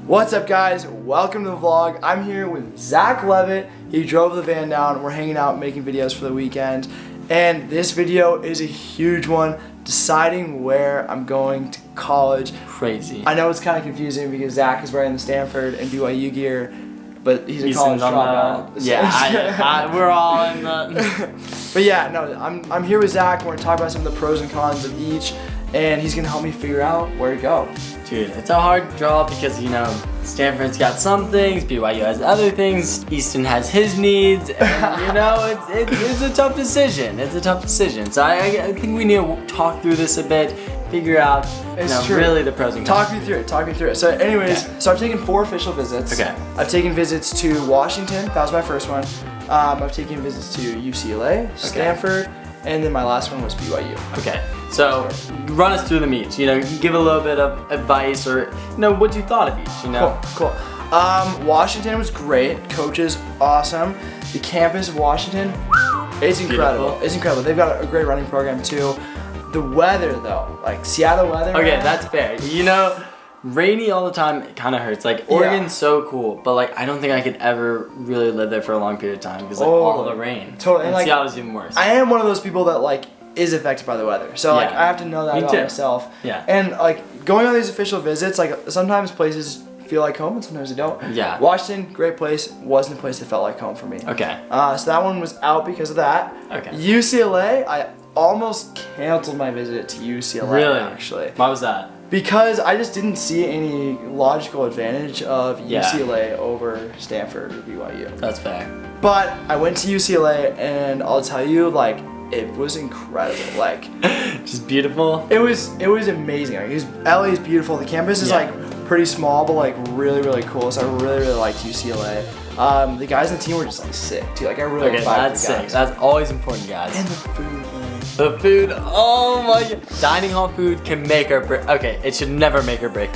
What's up, guys? Welcome to the vlog. I'm here with Zach Levet. He drove the van down. We're hanging out making videos for the weekend. And this video is a huge one, deciding where I'm going to college. Crazy. I know it's kind of confusing because Zach is wearing the Stanford and BYU gear, but he's a college dropout. Yeah, we're all in the... But yeah, no, I'm here with Zach. We're going to talk about some of the pros and cons of each, and he's going to help me figure out where to go. Dude, it's a hard draw because, you know, Stanford's got some things, BYU has other things, Easton has his needs, and, you know, it's a tough decision. It's a tough decision. So I think we need to talk through this a bit, figure out, really the pros and cons. Talk me through it. So anyways, So I've taken 4 official visits. Okay. I've taken visits to Washington, that was my first one. I've taken visits to UCLA, Stanford, and then my last one was BYU. Okay, so run us through the meets, you know, give a little bit of advice or, you know, what you thought of each, you know? Cool. Washington was great, coaches, awesome. The campus of Washington, it's incredible. Beautiful. It's incredible. They've got a great running program too. The weather though, like Seattle weather. Okay, that's fair. You know, rainy all the time, it kind of hurts. Like, Oregon's so cool, but like, I don't think I could ever really live there for a long period of time because like all the rain. Totally. And like, Seattle's even worse. I am one of those people that like is affected by the weather. So like, I have to know that about myself. Yeah. And like, going on these official visits, like sometimes places feel like home and sometimes they don't. Yeah. Washington, great place, wasn't a place that felt like home for me. Okay. So that one was out because of that. Okay. UCLA, I almost canceled my visit to UCLA. Really? Actually. Why was that? Because I just didn't see any logical advantage of UCLA over Stanford or BYU. That's fair. But I went to UCLA and I'll tell you, like, it was incredible. Like, just beautiful. It was amazing. Like, LA is beautiful. The campus is like pretty small, but like really cool. So I really liked UCLA. The guys on the team were just like sick too. Like I really liked the guys. Sick. That's always important, guys. And the food, man. The food, oh my god. Dining hall food can make or break. Okay, it should never make or break,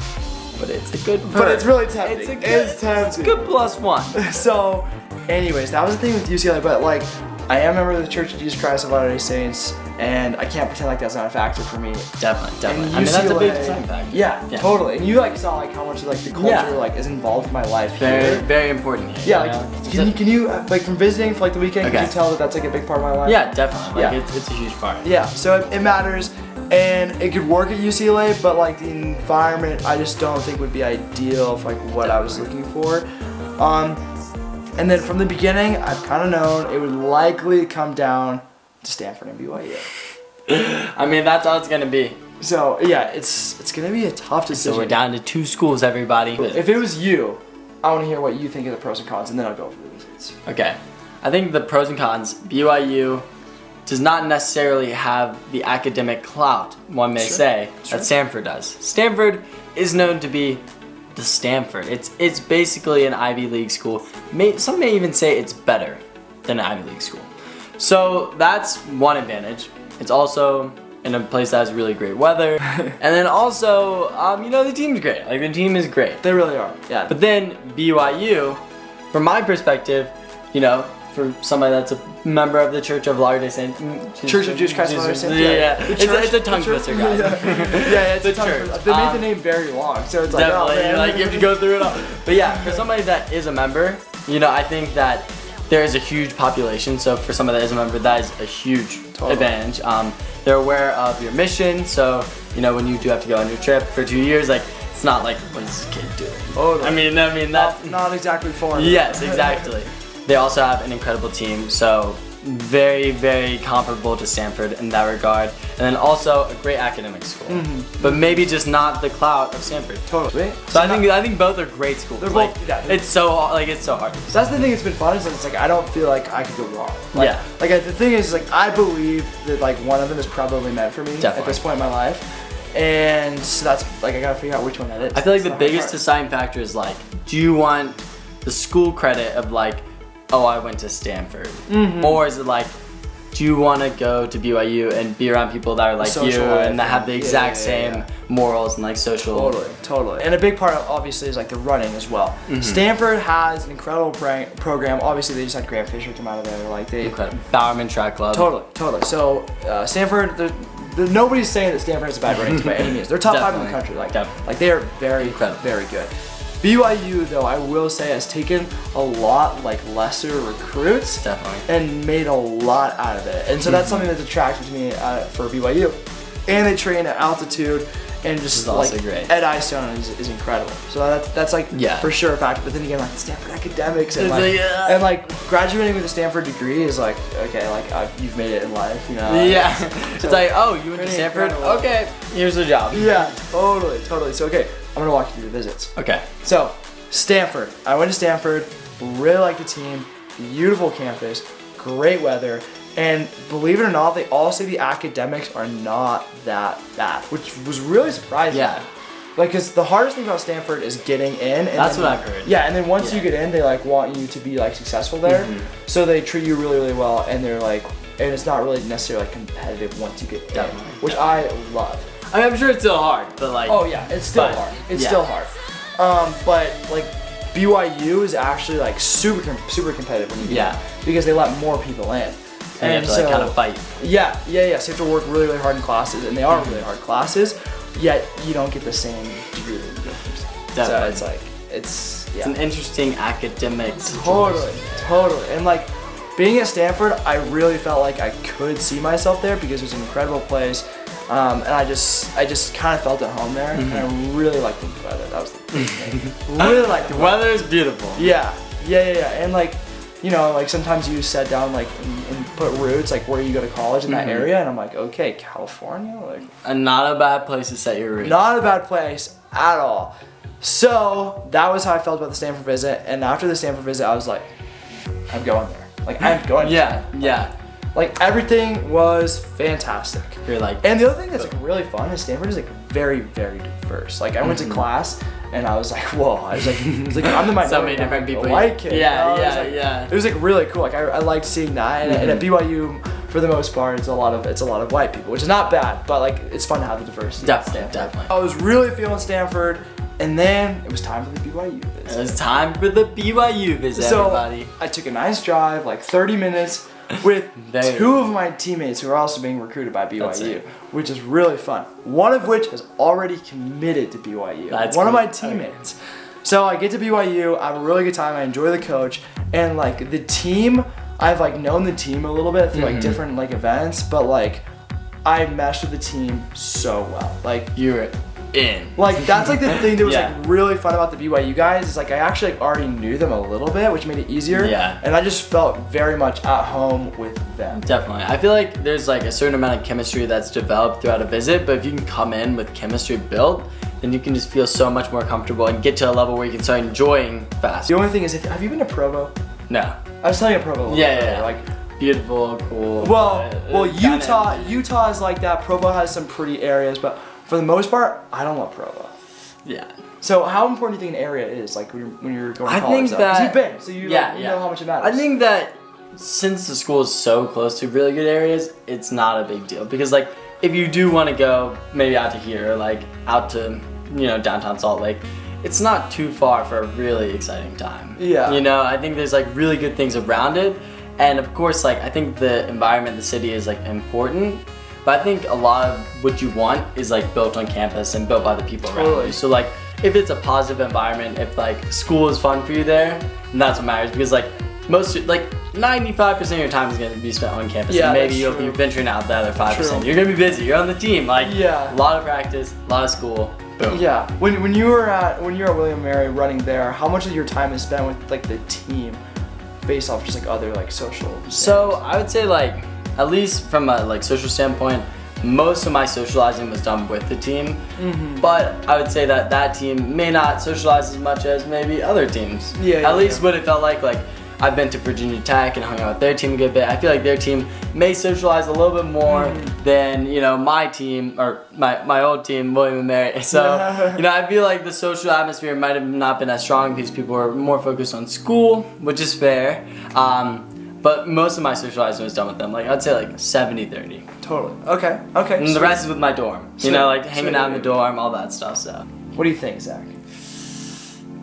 but it's a good perk. But it's really tempting. It's tempting. It's a good +1. So, anyways, that was the thing with UCLA, but like, I am a member of the Church of Jesus Christ of Latter-day Saints, and I can't pretend like that's not a factor for me. Definitely. And I mean, that's a big design factor. Yeah, totally. And you like saw like how much like the culture like is involved in my life here. Very important here. Yeah, like can you like from visiting for like the weekend, can you tell that that's like a big part of my life? Yeah, definitely. Like it's a huge part. Yeah, so it matters, and it could work at UCLA, but like the environment, I just don't think would be ideal for like what I was looking for. And then from the beginning, I've kind of known it would likely come down to Stanford and BYU. I mean, that's how it's gonna be. So yeah, it's gonna be a tough decision. So we're down to 2 schools, everybody. If it was you, I want to hear what you think of the pros and cons, and then I'll go over the visits. Okay, I think the pros and cons. BYU does not necessarily have the academic clout, one may say, that Stanford does. Stanford is known to be the Stanford. It's basically an Ivy League school. Some may even say it's better than an Ivy League school. So that's one advantage. It's also in a place that has really great weather. And then also, you know, the team's great. Like, the team is great. They really are, yeah. But then BYU, from my perspective, you know, for somebody that's a member of the Church of Latter-day Saints. Church of Jesus Christ of Latter-day Saints. Yeah. It's a tongue twister, guys. Yeah, it's a tongue twister. They made the name very long, so it's like, definitely, like you have to go through it all. But yeah, for somebody that is a member, you know, I think that there is a huge population. So for somebody that is a member, that is a huge advantage. They're aware of your mission, so you know when you do have to go on your trip for 2 years, like it's not like what is this kid doing? Oh, I mean that's not exactly foreign. Yes, exactly. They also have an incredible team, so very comparable to Stanford in that regard. And then also a great academic school, but maybe just not the clout of Stanford. Totally. So I think both are great schools. They're like, both. Yeah, it's so hard. So that's the thing that's been fun is that it's like I don't feel like I could go wrong. Like, yeah. Like the thing is like I believe that like one of them is probably meant for me at this point in my life, and so that's like I gotta figure out which one that is. I feel like the biggest deciding factor is like, do you want the school credit of like, oh, I went to Stanford, or is it like, do you want to go to BYU and be around people that are like you and that have the exact same morals and like social? Totally. And a big part of, obviously, is like the running as well. Stanford has an incredible program. Obviously, they just had Grant Fisher come out of there. Like incredible. Bowerman Track Club. Totally. So Stanford, nobody's saying that Stanford has a bad running team by any means. They're top 5 in the country. Like they are very good. BYU, though, I will say, has taken a lot like lesser recruits Definitely. and made a lot out of it. And so that's something that's attractive to me for BYU. And they train at altitude, and just like also great. Ed Eyestone is incredible. So that's like for sure a factor. But then again, like Stanford academics and like graduating with a Stanford degree is like, okay, like you've made it in life, you know. Yeah. It's like, oh, you went to Stanford? Incredible. Okay, here's the job. Yeah, totally. So okay, I'm gonna walk you through the visits. Okay. So Stanford, I went to Stanford. Really like the team. Beautiful campus. Great weather. And believe it or not, they all say the academics are not that bad, which was really surprising. Yeah. Like, cause the hardest thing about Stanford is getting in. And That's then, what I've heard. Yeah, and then once you get in, they like want you to be like successful there. So they treat you really, really well, and they're like, and it's not really necessarily like competitive once you get in, which I love. I mean, I'm sure it's still hard, but like. Oh yeah, it's still hard. It's still hard. But like BYU is actually like super competitive when you get in, because they let more people in. And you have to like kind of fight. Yeah. So you have to work really, really hard in classes, and they are really hard classes, yet you don't get the same degree that you get from Stanford. So it's like, it's an interesting academic situation. Totally. And like, being at Stanford, I really felt like I could see myself there because it was an incredible place. And I just kind of felt at home there, and I really liked the weather. That was the big thing. Really liked the weather. The weather is beautiful. Yeah. And like, you know, like sometimes you set down like and put roots, like where you go to college in that area, and I'm like, okay, California, like. And not a bad place to set your roots. Not a bad place at all. So that was how I felt about the Stanford visit, and after the Stanford visit, I was like, I'm going there. Like, I'm going. Yeah. Like, everything was fantastic. You're like. And the other thing that's like really fun is Stanford is like very, very diverse. Like, I went to class and I was like, whoa. I was like I'm the minority. So many different people. A white kid. Yeah. It was like really cool. Like, I liked seeing that. And at BYU, for the most part, it's a lot of white people, which is not bad, but like it's fun to have the diversity. Definitely. I was really feeling Stanford. And then it was time for the BYU visit. It was time for the BYU visit, everybody. I took a nice drive, like 30 minutes, with two of my teammates who are also being recruited by BYU, which is really fun. One of which has already committed to BYU. That's one of my teammates. Okay. So I get to BYU, I have a really good time, I enjoy the coach, and like the team, I've like known the team a little bit through like different like events, but like I meshed with the team so well. Like you're in. Like that's like the thing that was like really fun about the BYU guys is like I actually like already knew them a little bit, which made it easier. Yeah. And I just felt very much at home with them. Definitely. I feel like there's like a certain amount of chemistry that's developed throughout a visit, but if you can come in with chemistry built, then you can just feel so much more comfortable and get to a level where you can start enjoying fast. The only thing is, have you been to Provo? No. I was telling you Provo. Yeah. Like beautiful, cool. Well, Utah is like that. Provo has some pretty areas, but for the most part, I don't love Provo. Yeah. So how important do you think an area is, like when you're going to I college? think that you've been, so you know how much it matters. I think that since the school is so close to really good areas, it's not a big deal because like if you do want to go maybe out to here, or like out to downtown Salt Lake, it's not too far for a really exciting time. Yeah. I think there's like really good things around it, and of course like I think the environment, the city is like important. But I think a lot of what you want is like built on campus and built by the people around you. So like if it's a positive environment, if like school is fun for you there, then that's what matters because like 95% of your time is going to be spent on campus. Yeah, and maybe you'll be venturing out the other 5%. You're going to be busy. You're on the team. Like a lot of practice, a lot of school. Boom. Yeah. When you were at William & Mary running there, how much of your time is spent with like the team based off just like other like social standards? So I would say like at least from a like social standpoint, most of my socializing was done with the team, but I would say that team may not socialize as much as maybe other teams. At least what it felt like I've been to Virginia Tech and hung out with their team a good bit. I feel like their team may socialize a little bit more than my team or my old team, William & Mary. So I feel like the social atmosphere might have not been as strong because people were more focused on school, which is fair. But most of my socializing was done with them. Like I'd say like 70-30. Totally. Okay. And the rest is with my dorm. Like hanging out in the dorm, all that stuff. So. What do you think, Zach?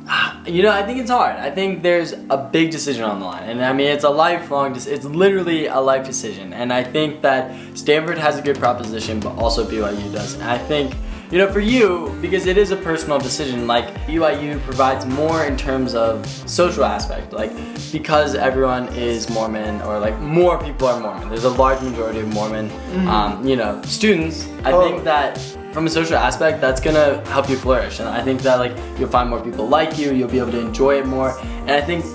I think it's hard. I think there's a big decision on the line, and I mean it's a lifelong. It's literally a life decision, and I think that Stanford has a good proposition, but also BYU does. And I think you know, for you, because it is a personal decision, like BYU provides more in terms of social aspect, like because everyone is Mormon, or like more people are Mormon. There's a large majority of Mormon, you know, students. I think that from a social aspect, that's gonna help you flourish, and I think that like you'll find more people like you. You'll be able to enjoy it more, and I think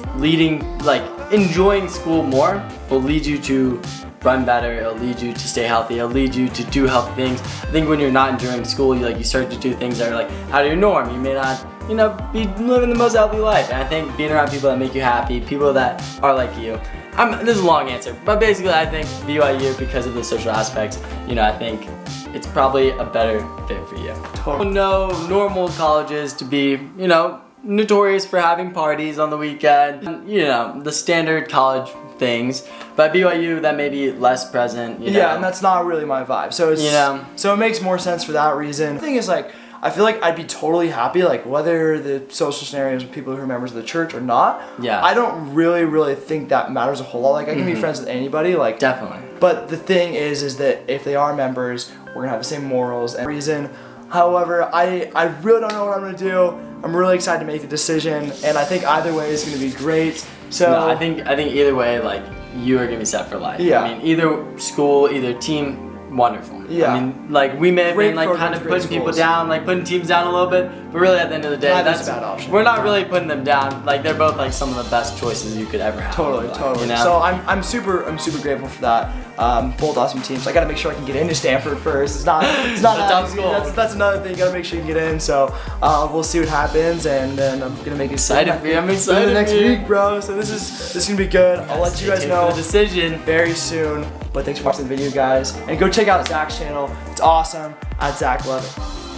enjoying school more will lead you to run better. It'll lead you to stay healthy. It'll lead you to do healthy things. I think when you're not enjoying school, you start to do things that are like out of your norm. You may not, you know, be living the most healthy life. And I think being around people that make you happy, people that are like you. This is a long answer, but basically I think BYU, because of the social aspects, you know, I think it's probably a better fit for you. Totally. No normal colleges to be, you know, notorious for having parties on the weekend, you know, the standard college things, but BYU that may be less present, you know. Yeah, and that's not really my vibe. So it's, you know, so it makes more sense for that reason. The thing is, like, I feel like I'd be totally happy, like, whether the social scenarios with people who are members of the church or not. Yeah. I don't really think that matters a whole lot. Like, I can be friends with anybody, like. Definitely. But the thing is that if they are members, we're gonna have the same morals and reason. However, I really don't know what I'm gonna do. I'm really excited to make the decision, and I think either way is gonna be great. So no, I think either way, like, you are gonna be set for life. Yeah. I mean, either school, either team, wonderful. Yeah. I mean, like, we may have Great been like kind programs, of great putting people schools. down, like putting teams down a little bit, but really at the end of the day, Neither's a bad option. we're not really putting them down. Like, they're both like some of the best choices you could ever have. Totally, in life, totally. You know? So I'm super grateful for that. Both awesome teams. I gotta make sure I can get into Stanford first. It's not a that tough easy. school. That's another thing. You gotta make sure you can get in. So we'll see what happens, and then I'm gonna make it Excited for you. I'm excited the next for you. week, bro. So this is gonna be good. I'll let you guys Stay tuned know for the decision. very soon. But thanks for watching the video, guys, and go check out Zach's channel. It's awesome. At Zach Levet.